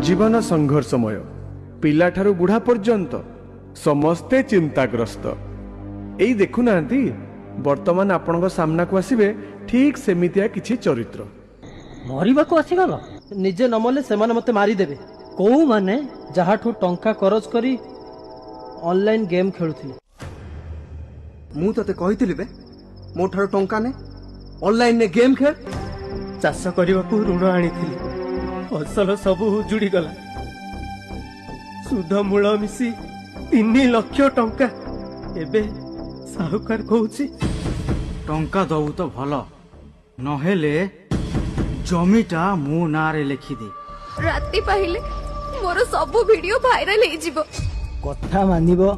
जीवन संघर्षमय पिलाठारु बुढ़ा पर्यंत समस्ते चिंताग्रस्त। एई देखुना वर्तमान आपण सामना को आसबे ठीक सेमितिया किछि चरित्र। मरिबा को आसीगल निजे नमले सेमाने मते मारी देबे। को माने जहाठू टंका खरच करी ऑनलाइन गेम खेलुथिले। मु तते कहितली बे मो ठारो टंका ने ऑनलाइन ने गेम खेल। चाष करबा को ऋण आनीथिली फसल सब उजुड़ी गला। सुध मूल मिसी 3 लाख टंका एबे साहुकार कहूची टंका दऊ तो भल नहेले जमीटा मो नारे लिखि दे। राति पाहिले मोर सब वीडियो वायरल हे जिवो। कथा मानिबो